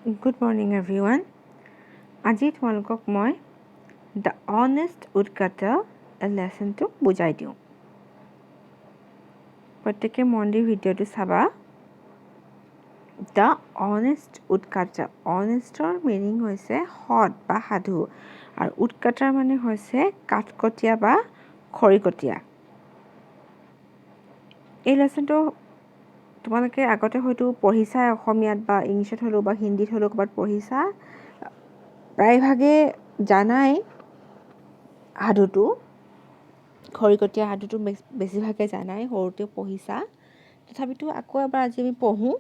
Good morning everyone. আজি তোমালোকক মই The Honest Woodcutter a lesson to বুজাই দিওঁ। প্ৰত্যেকে মন দি ভিডিঅ'টো চাবা। The Honest Woodcutter, honestৰ মিনিং হৈছে সৎ বা সাধু আৰু woodcutter মানে হৈছে কাঠকটীয়া বা খৰিকটীয়া। এই লেসনটো তোমালোকে আগতে হয়তো পঢ়িছা অসমীয়াত বা ইংলিছত হলেও বা হিন্দীত হলেও ক'ৰবাত পঢ়িছা। প্ৰায়ভাগে জানাই সাধুটো, খৰিকটীয়া সাধুটো বেছিভাগে জানাই, সৰুতে পঢ়িছা। তথাপিতো আকৌ এবাৰ আজি আমি পঢ়োঁ।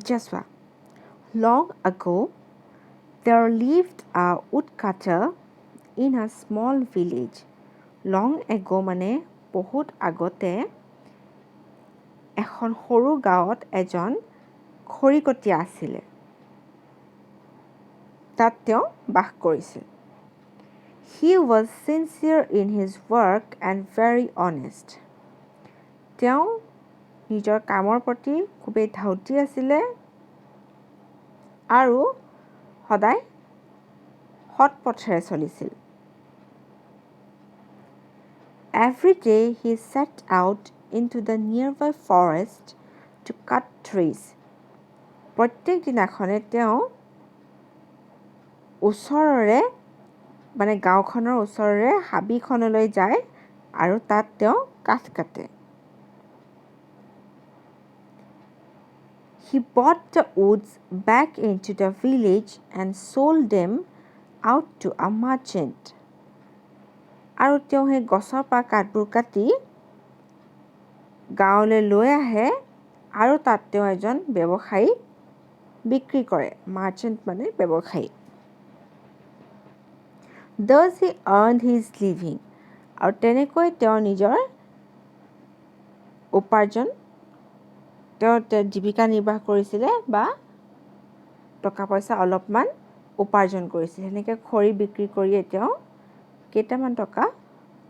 Just one. Long ago, there lived a woodcutter in a small village. Long ago মানে বহুত আগতে এখন সৰু গাঁৱত এজন খৰিকটীয়া আছিলে। তাত তেওঁ বাস কৰিছিল। He was sincere in his work and very honest. তেওঁ নিজৰ কামৰ প্ৰতি খুবেই ধাউতি আছিলে আৰু সদায় সৎ পথেৰে চলিছিল। Every day he set out into the nearby forest to cut trees. প্ৰত্যেক দিনাখনে তেওঁ ওচৰৰে মানে গাঁওখনৰ ওচৰৰে হাবিখনলৈ যায় আৰু তাত তেওঁ কাঠ কাটে। He brought the woods back into the village and sold them out to a merchant. আৰু তেওঁ সেই গছৰ পৰা কাঠবোৰ কাটি গাঁৱলৈ লৈ আহে আৰু তাত তেওঁ এজন ব্যৱসায়ী বিক্ৰী কৰে। মাৰ্চেণ্ট মানে ব্যৱসায়ী। Thus he earned his living. আৰু তেনেকৈ তেওঁ নিজৰ উপাৰ্জন তেওঁ জীৱিকা নিৰ্বাহ কৰিছিলে বা টকা পইচা অলপমান উপাৰ্জন কৰিছিল। সেনেকৈ খৰি বিক্ৰী কৰিয়ে তেওঁ কেইটামান টকা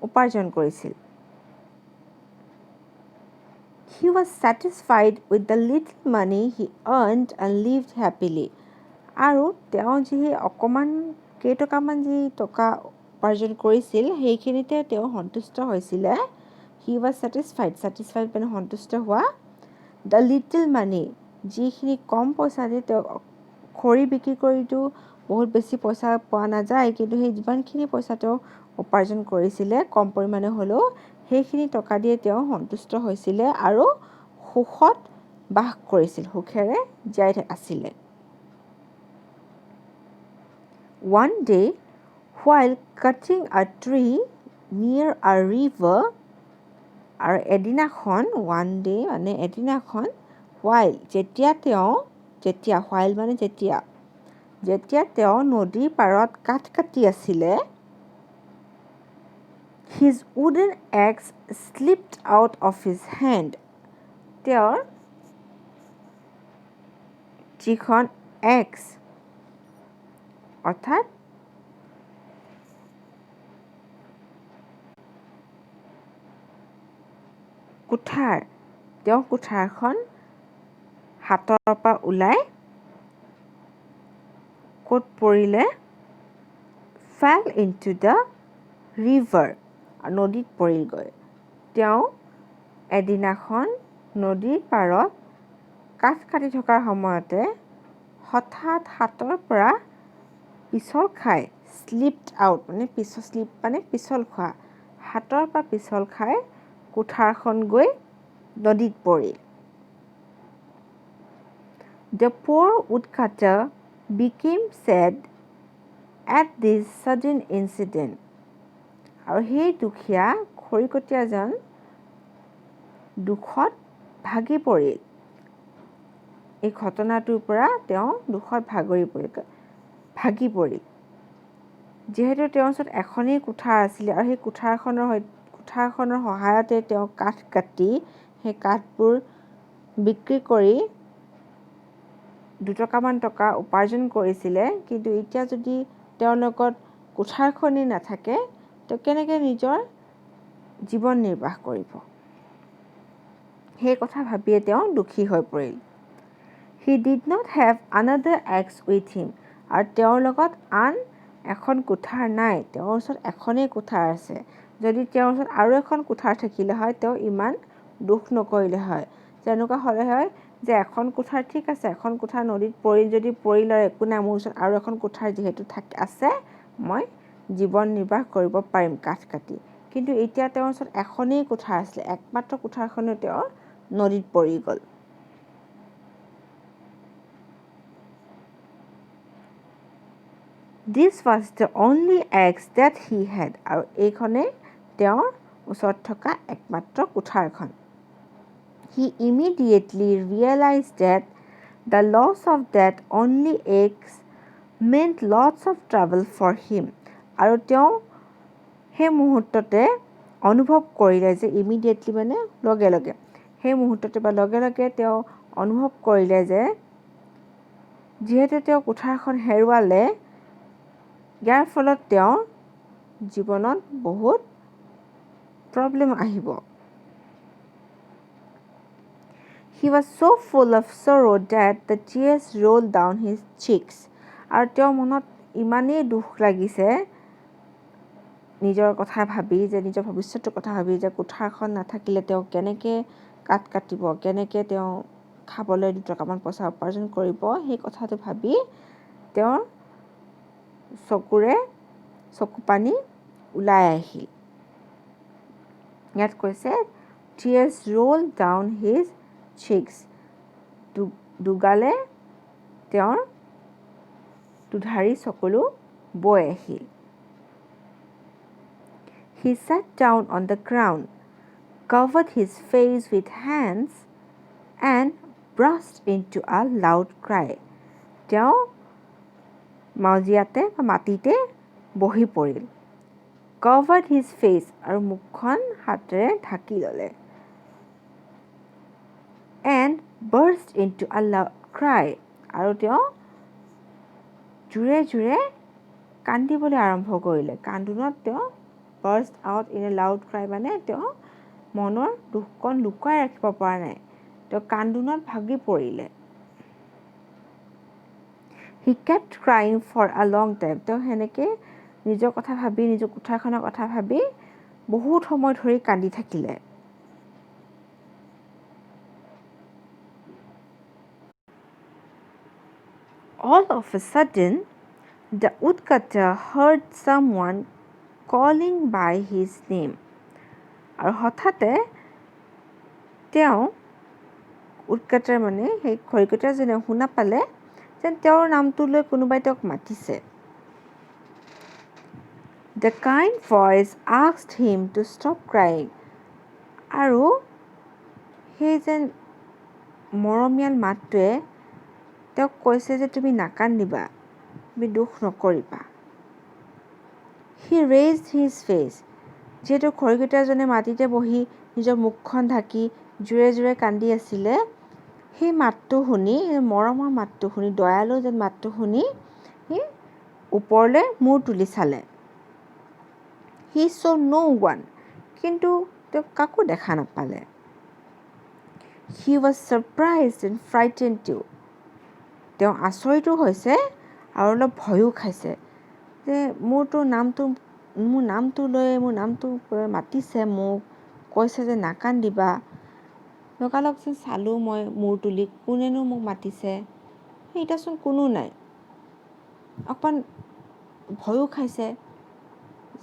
উপাৰ্জন কৰিছিল। He was satisfied with the little money he earned and lived happily. আৰু তেওঁ যি অকণমান কেইটকামান যি টকা উপাৰ্জন কৰিছিল সেইখিনিতে তেওঁ সন্তুষ্ট হৈছিলে। He was satisfied মানে সন্তুষ্ট হোৱা। The little money, যিখিনি কম পইচা দি তেওঁ খৰি বিক্ৰী কৰিতো বহুত বেছি পইচা পোৱা নাযায়, কিন্তু সেই যিমানখিনি পইচা তেওঁ উপাৰ্জন কৰিছিলে কম পৰিমাণে হ'লেও সেইখিনি টকা দিয়ে তেওঁ সন্তুষ্ট হৈছিলে আৰু সুখত বাস কৰিছিল, সুখেৰে জীয়াই আছিলে। One day, while cutting a tree near a river, আৰু এদিনাখন one day মানে এদিনাখন while while মানে যেতিয়া তেওঁ নদীৰ পাৰত কাঠ কাটি আছিলে, his wooden axe slipped out of his hand. তেওঁৰ যিখন axe অৰ্থাৎ কুঠাৰ, তেওঁ কুঠাৰখন হাতৰ পৰা ওলাই ক'ত পৰিলে? Fell into the river, নদীত পৰিলগৈ। তেওঁ এদিনাখন নদীৰ পাৰত কাঠ কাটি থকাৰ সময়তে হঠাৎ হাতৰ পৰা পিছল খাই, slipped out মানে পিছল খোৱা, হাতৰ পৰা পিছল খাই কুঠাৰখন গৈ নদীত পৰিল। The poor woodcutter became sad at this sudden incident. আৰু সেই দুখীয়া খৰিকটীয়াজন দুখত ভাগি পৰিল। এই ঘটনাটোৰ পৰা তেওঁ দুখত ভাগি পৰিল। যিহেতু তেওঁৰ ওচৰত এখনেই কুঠাৰ আছিলে আৰু সেই কুঠাৰখনৰ সহায়তে তেওঁ কাঠ কাটি সেই কাঠবোৰ বিক্ৰী কৰি দুটকামান টকা উপাৰ্জন কৰিছিলে, কিন্তু এতিয়া যদি তেওঁৰ লগত কুঠাৰখনেই নাথাকে তেওঁ কেনেকৈ নিজৰ জীৱন নিৰ্বাহ কৰিব? সেই কথা ভাবিয়ে তেওঁ দুখী হৈ পৰিল। He did not have another axe with him. আৰু তেওঁৰ লগত আন এখন কুঠাৰ নাই, তেওঁৰ ওচৰত এখনেই কুঠাৰ আছে। যদি তেওঁৰ ওচৰত আৰু এখন কুঠাৰ থাকিলে হয় তেওঁ ইমান দুখ নকৰিলে হয়। যেনেকুৱা হ'লে হয় যে এখন কুঠাৰ ঠিক আছে, এখন কুঠাৰ নদীত যদি পৰিল আৰু একো নাই, মোৰ ওচৰত আৰু এখন কুঠাৰ যিহেতু আছে মই জীৱন নিৰ্বাহ কৰিব পাৰিম কাঠ কাটি। কিন্তু এতিয়া তেওঁৰ ওচৰত এখনেই কুঠাৰ আছিলে, একমাত্ৰ কুঠাৰখনো তেওঁৰ নদীত পৰি গ'ল। This was the only axe that he had. আৰু এইখনেই তেওঁৰ ওচৰত থকা একমাত্ৰ কুঠাৰখন। He immediately realized that the loss of that only axe meant lots of trouble for him. আৰু তেওঁ সেই মুহূৰ্ততে অনুভৱ কৰিলে যে ইমিডিয়েটলি মানে লগে লগে, সেই মুহূৰ্ততে বা লগে লগে তেওঁ অনুভৱ কৰিলে যে যিহেতু তেওঁ কুঠাৰখন হেৰুৱালে, ইয়াৰ ফলত তেওঁৰ জীৱনত বহুত প্ৰব্লেম আহিব। He was so full of sorrow that the tears rolled down his cheeks. আৰু তেওঁৰ মনত ইমানেই দুখ লাগিছে নিজৰ কথা ভাবি, যে নিজৰ ভৱিষ্যতৰ কথা ভাবি, যে কুঠাৰখন নাথাকিলে তেওঁ কেনেকৈ কাঠ কাটিব, কেনেকৈ তেওঁ খাবলৈ দুটকামান পইচা উপাৰ্জন কৰিব, সেই কথাটো ভাবি তেওঁৰ চকু পানী ওলাই আহিল। ইয়াত কৈছে tears rolled down his cheeks. দুগালে তেওঁৰ দুধাৰি চকুলো বৈ আহিল। He sat down on the ground, covered his face with hands and burst into a loud cry. তেওঁ মাটিতে বহি পৰিল। Covered his face, আৰু মুখখন হাতেৰে ঢাকি ল'লে। And burst into a loud cry, আৰু তেওঁ জোৰে জোৰে কান্দিবলৈ আৰম্ভ কৰিলে। কান্দোনত তেওঁ burst out in a loud cry মানে তেওঁ মনৰ দুখকণ লুকুৱাই ৰাখিব পৰা নাই, তেওঁ কান্দোনত ভাগি পৰিলে। He kept crying for a long time. তেওঁ সেনেকৈ নিজৰ কথা ভাবি, নিজৰ কুঠাৰখনৰ কথা ভাবি বহুত সময় ধৰি কান্দি থাকিলে। All of a sudden, the woodcutter heard someone calling by his name. আৰু হঠাতে তেওঁ woodcutter মানে সেই খৰিকটাজনে শুনা পালে যে তেওঁৰ নামটো লৈ কোনোবাই তেওঁক মাতিছে। The kind voice asked him to stop crying. আৰু সেই যেন মৰমীয়াল মাতটোৱে তেওঁক কৈছে যে তুমি নাকান্দিবা, তুমি দুখ নকৰিবা। He raised his face. যিহেতু খৰিকটাজনে মাটিতে বহি নিজৰ মুখখন ঢাকি জোৰে জোৰে কান্দি আছিলে, সেই মাতটো শুনি, মৰমৰ মাতটো শুনি, দয়ালু যেন মাতটো শুনি সি ওপৰলৈ মূৰ তুলি চালে। He saw no one. কিন্তু তেওঁ কাকো দেখা নাপালে। He was surprised and frightened too. তেওঁ আচৰিতো হৈছে আৰু অলপ ভয়ো খাইছে যে মোৰ নামটো লৈ মাতিছে, মোক কৈছে যে নাকান্দিবা। লগালগ যেন চালোঁ মই মূৰ তুলি, কোনেনো মোক মাতিছে, সেইটাচোন কোনো নাই। অকণমান ভয়ো খাইছে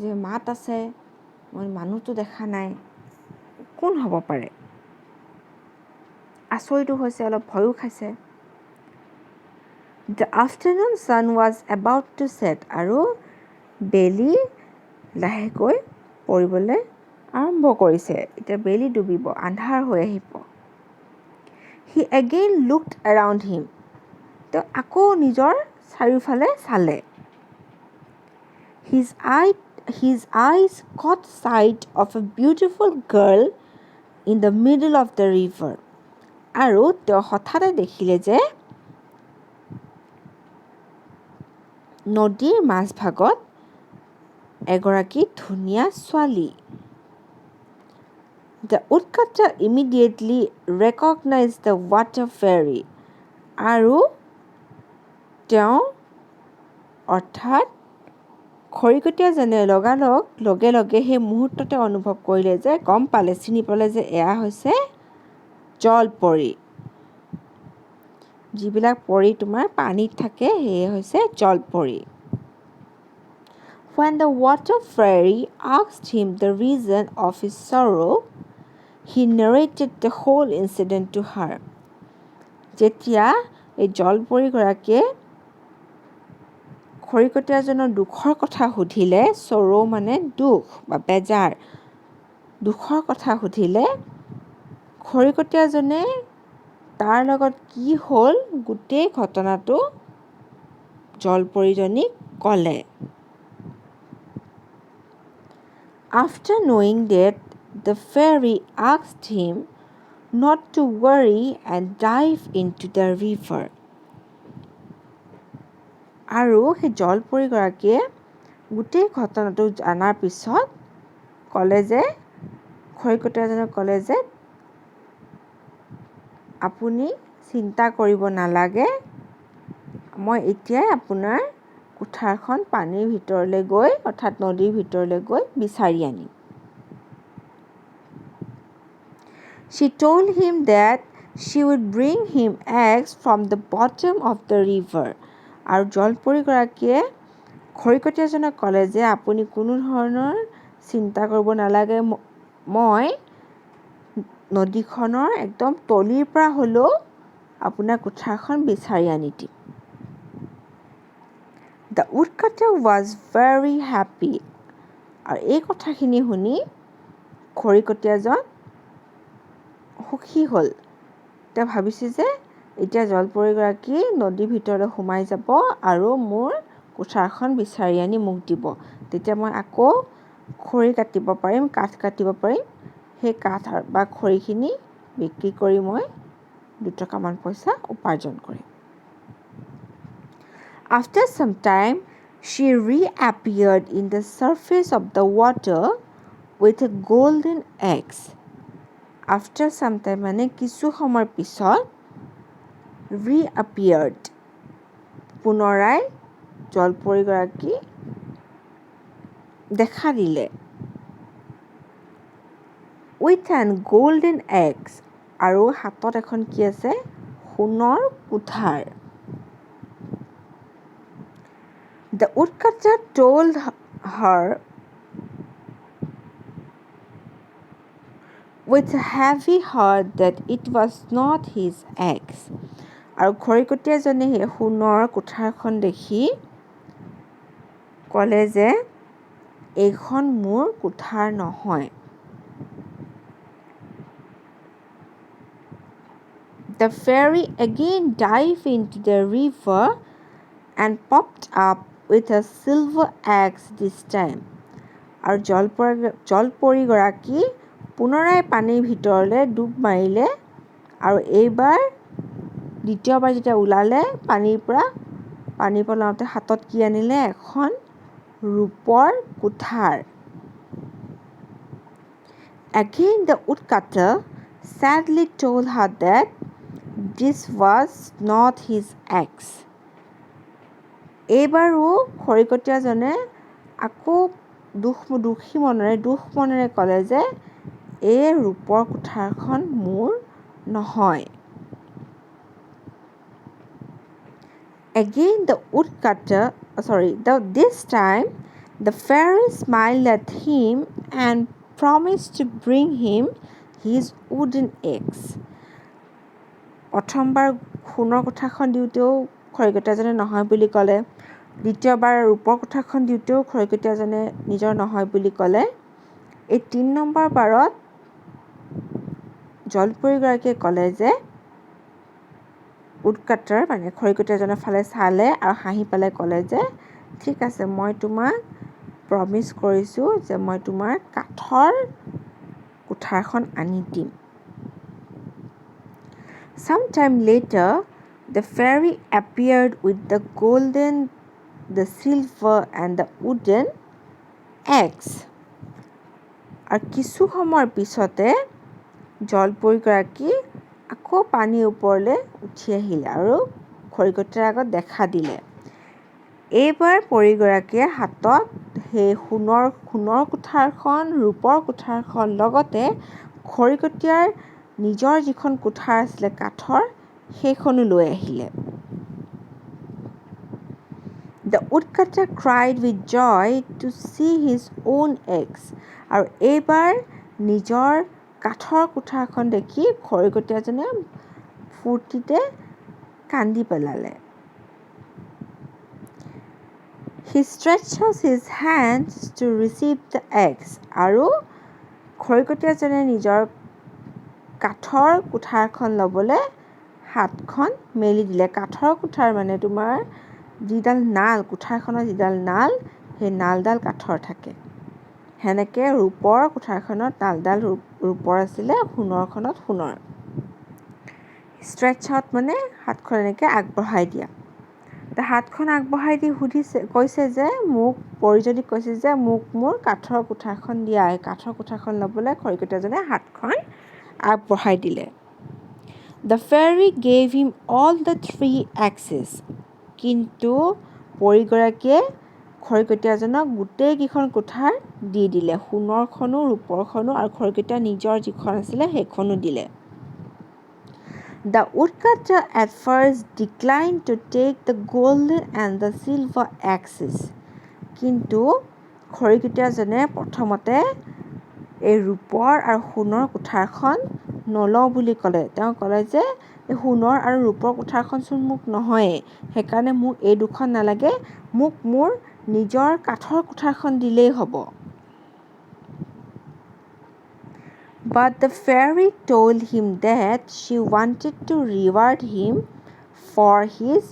যে মাত আছে, মই মানুহটো দেখা নাই, কোন হ'ব পাৰে। আচৰিতো হৈছে, অলপ ভয়ো খাইছে। The afternoon sun was about to set. আৰু বেলি লাহেকৈ পৰিবলৈ আৰম্ভ কৰিছে। এতিয়া বেলি ডুবিব, আন্ধাৰ হৈ আহিব। He again looked around him. তেওঁ আকৌ নিজৰ চাৰিওফালে চালে। His eyes caught sight of a beautiful girl in the middle of the river. আৰু তেওঁ হঠাতে দেখিলে যে নদীৰ মাজভাগত এগৰাকী ধুনীয়া ছোৱালী। The woodcutter immediately recognized the water fairy. আৰু তেওঁ অৰ্থাৎ খৰিকটীয়াজনে লগে লগে সেই মুহূৰ্ততে অনুভৱ কৰিলে যে গম পালে চিনি পালে যে এয়া হৈছে জলপৰী। যিবিলাক পৰী তোমাৰ পানীত থাকে সেয়ে হৈছে জলপৰী। When the water fairy asked him the reason of his sorrow, he narrated the whole incident to her. যেতিয়া এই জলপৰীগৰাকীয়ে খৰিকটীয়াজনৰ দুখৰ কথা সুধিলে, sorrow মানে দুখ বা বেজাৰ, দুখৰ কথা সুধিলে, খৰিকটীয়াজনে তাৰ লগত কি হ'ল গোটেই ঘটনাটো জলপৰীজনীক ক'লে। After knowing that, the fairy asked him not to worry and dive into the river. আৰু সেই জলপৰীগৰাকীয়ে গোটেই ঘটনাটো জনাৰ পিছত ক'লে যে খৰিকটীয়াজনে ক'লে যে আপুনি চিন্তা কৰিব নালাগে, মই এতিয়াই আপোনাৰ কুঠাৰখন পানীৰ ভিতৰলৈ গৈ অৰ্থাৎ নদীৰ ভিতৰলৈ গৈ বিচাৰি আনিম। She told him that she would bring him eggs from the bottom of the river. আৰু জলপৰীগৰাকীয়ে খৰিকটীয়াজনক ক'লে যে আপুনি কোনো ধৰণৰ চিন্তা কৰিব নালাগে, মই নদীখনৰ একদম তলিৰ পৰা হ'লেও আপোনাৰ কুঠাৰখন বিচাৰি আনি দিম। The woodcutter was very happy. আৰু এই কথাখিনি শুনি খৰিকটীয়াজন সুখী হ'ল। তেওঁ ভাবিছে যে এতিয়া জলপৰীগৰাকী নদীৰ ভিতৰলৈ সোমাই যাব আৰু মোৰ কুঠাৰখন বিচাৰি আনি মোক দিব। তেতিয়া মই আকৌ খৰি কাটিব পাৰিম, কাঠ কাটিব পাৰিম। সেই কাঠ বা খৰিখিনি বিক্ৰী কৰি মই 2 টকামান পইচা উপাৰ্জন কৰিম। After some time, she reappeared in the surface of the water with a golden eggs. After some time মানে কিছু সময়ৰ পিছত reappeared পুনৰাই জলপৰীগৰাকী দেখা দিলে with an golden eggs আৰু হাতত এখন কি আছে সোণৰ কুঠাৰ। The woodcutter told her with a heavy heart that it was not his eggs. আৰু খৰিকটীয়াজনে সেই সোণৰ কুঠাৰখন দেখি ক'লে যে এইখন মোৰ কুঠাৰ নহয়। The fairy again dived into the river and popped up with a silver eggs this time. আৰু জলপৰীগৰাকী পুনৰাই পানীৰ ভিতৰলৈ ডুব মাৰিলে আৰু এইবাৰ দ্বিতীয়বাৰ যেতিয়া ওলালে পানীৰ পৰা ওলাওঁতে হাতত কি আনিলে এখন ৰূপৰ কুঠাৰ। Again the woodcutter sadly told her that this was not his eggs. এইবাৰো খৰিকটীয়াজনে আকৌ দুখ মনেৰে ক'লে যে এই ৰূপৰ কুঠাৰখন মোৰ নহয়। Again this time the fairy smiled at him and promised to bring him his wooden eggs. প্ৰথমবাৰ সোণৰ কুঠাৰখন দিওঁতেও খৰিকটীয়াজনে নহয় বুলি ক'লে, দ্বিতীয়বাৰ ৰূপৰ কুঠাৰখন দিওঁতেও খৰিকটীয়াজনে নিজৰ নহয় বুলি ক'লে। এই 3 নম্বৰ বাৰত জলপৰীগৰাকীয়ে ক'লে যে woodcutter মানে খৰিকটীয়াজনৰ ফালে চালে আৰু হাঁহি পেলাই ক'লে যে ঠিক আছে মই তোমাক প্ৰমিছ কৰিছোঁ যে মই তোমাৰ কাঠৰ কুঠাৰখন আনি দিম। Sometime later, the fairy appeared with the golden, the silver and the wooden eggs. আৰু কিছু সময়ৰ পিছতে জলপৰীগৰাকী আকৌ পানীৰ ওপৰলৈ উঠি আহিলে আৰু খৰিকটীয়াৰ আগত দেখা দিলে। এইবাৰ পৰীগৰাকীয়ে হাতত সেই সোণৰ কুঠাৰখন, ৰূপৰ কুঠাৰখন লগতে খৰিকটীয়াৰ নিজৰ যিখন কুঠাৰ আছিলে কাঠৰ, সেইখনো লৈ আহিলে। The woodcutter cried with joy to see his own axe. আৰু এইবাৰ নিজৰ কাঠৰ কুঠাৰখন দেখি খৰিকটীয়াজনে ফূৰ্তিতে কান্দি পেলালে। He stretches his hands to receive the axe. আৰু খৰিকটীয়াজনে নিজৰ কাঠৰ কুঠাৰখন ল'বলৈ হাতখন মেলি দিলে। কাঠৰ কুঠাৰ মানে তোমাৰ যিডাল নাল, কুঠাৰখনৰ যিডাল নাল, সেই নালডাল কাঠৰ থাকে। সেনেকৈ ৰূপৰ কুঠাৰখনত নালডাল ৰূপৰ আছিলে, সোণৰখনত সোণৰ। ষ্ট্ৰেটচ আউট মানে হাতখন এনেকৈ আগবঢ়াই দিয়া। হাতখন আগবঢ়াই দি কৈছে যে পৰীজনীক কৈছে যে মোক মোৰ কাঠৰ কুঠাৰখন দিয়া। কাঠৰ কুঠাৰখন ল'বলৈ খৰিকটীয়াজনে হাতখন আগবঢ়াই দিলে। The fairy gave him all the 3 axes. কিন্তু পৰীগৰাকীয়ে খৰিকটীয়াজনক গোটেইকেইখন কুঠাৰ দি দিলে। সোণৰখনো, ৰূপৰখনো আৰু খৰিকটীয়াৰ নিজৰ যিখন আছিলে সেইখনো দিলে। The woodcutter at first declined to take the golden and the silver axes. কিন্তু খৰিকটীয়াজনে প্ৰথমতে এই ৰূপৰ আৰু সোণৰ কুঠাৰখন নলওঁ বুলি ক'লে। তেওঁ ক'লে যে এই সোণৰ আৰু ৰূপৰ কুঠাৰখনচোন মোক নহয়েই, সেইকাৰণে মোক এই দুখন নালাগে, মোক মোৰ নিজৰ কাঠৰ কুঠাৰখন দিলেই হ'ব। But the fairy told him that she wanted to reward him for his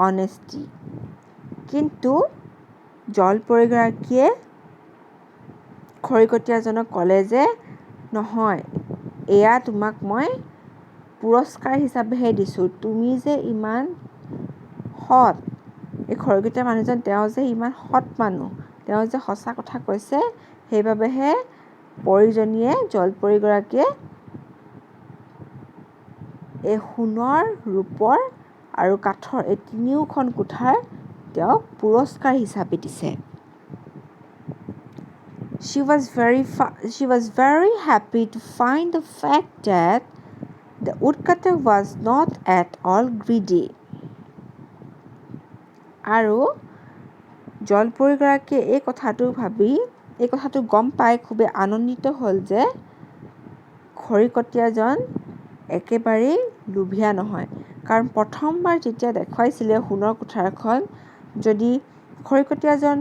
honesty. কিন্তু জলপৰীগৰাকীয়ে খৰিকটীয়াজনক ক'লে যে নহয়, এয়া তোমাক মই পুৰস্কাৰ হিচাপেহে দিছোঁ। তুমি যে ইমান সৎ, এই খৰিকটীয়া মানুহজন তেওঁ যে ইমান সৎ মানুহ, তেওঁ যে সঁচা কথা কৈছে, সেইবাবেহে পৰীজনীয়ে, জলপৰীগৰাকীয়ে এই সোণৰ, ৰূপৰ আৰু কাঠৰ এই তিনিওখন কুঠাৰ তেওঁক পুৰস্কাৰ হিচাপে দিছে। She was very happy to find the fact that the woodcutter was not at all greedy. আৰু জলপৰীগৰাকীয়ে এই কথাটো গম পাই খুবেই আনন্দিত হ'ল যে খৰিকটীয়াজন একেবাৰেই লোভীয়া নহয়। কাৰণ প্ৰথমবাৰ যেতিয়া দেখুৱাইছিলে সোণৰ কুঠাৰখন, যদি খৰিকটীয়াজন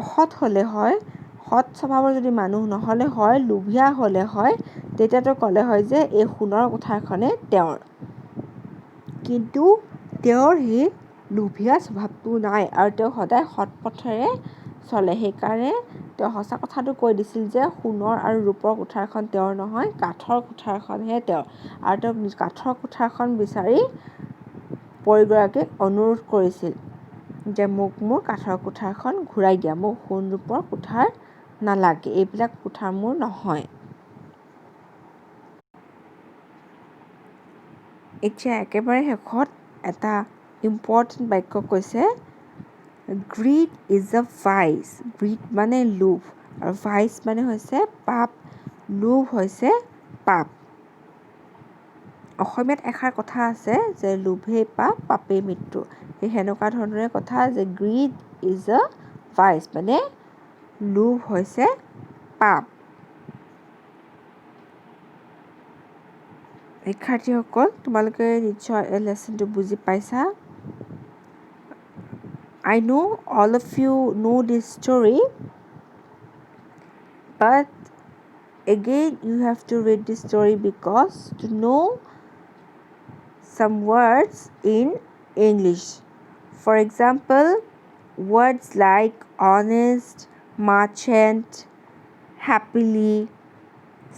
অসৎ হ'লে হয়, সৎ স্বভাৱৰ যদি মানুহ নহ'লে হয়, লোভীয়া হ'লে হয়, তেতিয়াতো ক'লে হয় যে এই সোণৰ কুঠাৰখনে তেওঁৰ। কিন্তু তেওঁৰ সেই লোভীয়া স্বভাৱটো নাই আৰু তেওঁ সদায় সৎ পথেৰে চলে। সেইকাৰণে তেওঁ সঁচা কথাটো কৈ দিছিল যে সোণৰ আৰু ৰূপৰ কুঠাৰখন তেওঁৰ নহয়, কাঠৰ কুঠাৰখনহে তেওঁৰ। আৰু তেওঁ কাঠৰ কুঠাৰখন বিচাৰি পৰীগৰাকীক অনুৰোধ কৰিছিল যে মোক মোৰ কাঠৰ কুঠাৰখন ঘূৰাই দিয়া, মোক সোণ ৰূপৰ কুঠাৰ নালাগে, এইবিলাক কুঠাৰ মোৰ নহয়। এতিয়া একেবাৰে শেষত এটা ইম্পৰ্টেণ্ট বাক্য কৈছে, grid is a vice. Grid মানে লোভ আৰু ভাইচ মানে হৈছে পাপ, লোভ হৈছে পাপ। অসমীয়াত এষাৰ কথা আছে যে লোভেই পাপ, পাপেই মৃত্যু। সেই সেনেকুৱা ধৰণৰে কথা যে গ্ৰীড ইজ আ ভাইচ মানে লোভ হৈছে পাপ। শিক্ষাৰ্থীসকল, তোমালোকে নিশ্চয় এই লেচনটো বুজি পাইছা। I know all of you know this story, but again you have to read this story because to know some words in English. For example, words like honest, merchant, happily,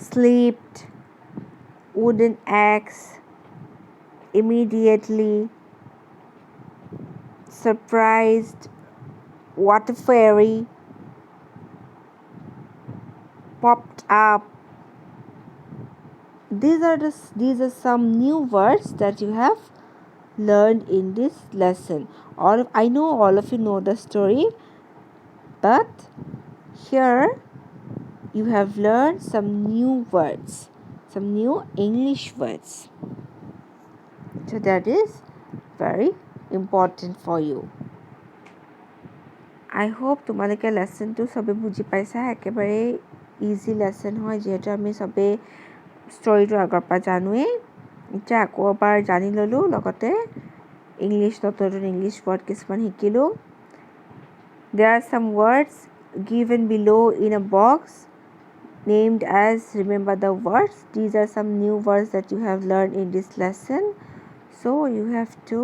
slept, wooden axe, immediately, surprised, water fairy, popped up, these are some new words that you have learned in this lesson. I know all of you know the story, but here you have learned some new words, some new English words. So that is very important for you. I hope তোমালোকে লেসনটো সবে বুজি পাইছা একেবাৰে easy lesson হয় যেহেতু আমি সবে ষ্টৰিটো আগৰ পৰা জানোৱেই এতিয়া আকৌ এবাৰ জানি ল'লোঁ লগতে ইংলিছ নতুন ইংলিছ ৱৰ্ড কিছুমান শিকিলোঁ There are some words given below in a box named as remember the words. These are some new words that you have learned in this lesson. So you have to,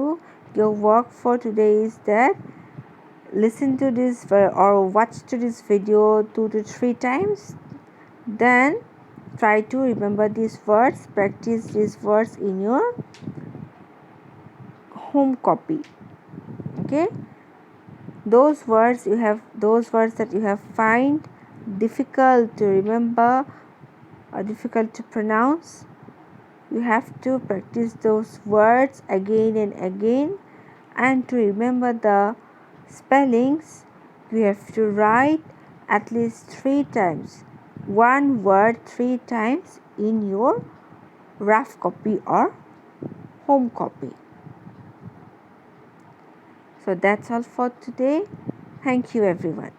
your work for today is that listen to this or watch to this video 2 to 3 times. Then try to remember these words, practice these words in your home copy. Okay? Those words that you have find difficult to remember or difficult to pronounce, you have to practice those words again and again, and to remember the spellings you have to write at least 3 times, one word 3 times in your rough copy or home copy. So that's all for today. Thank you everyone.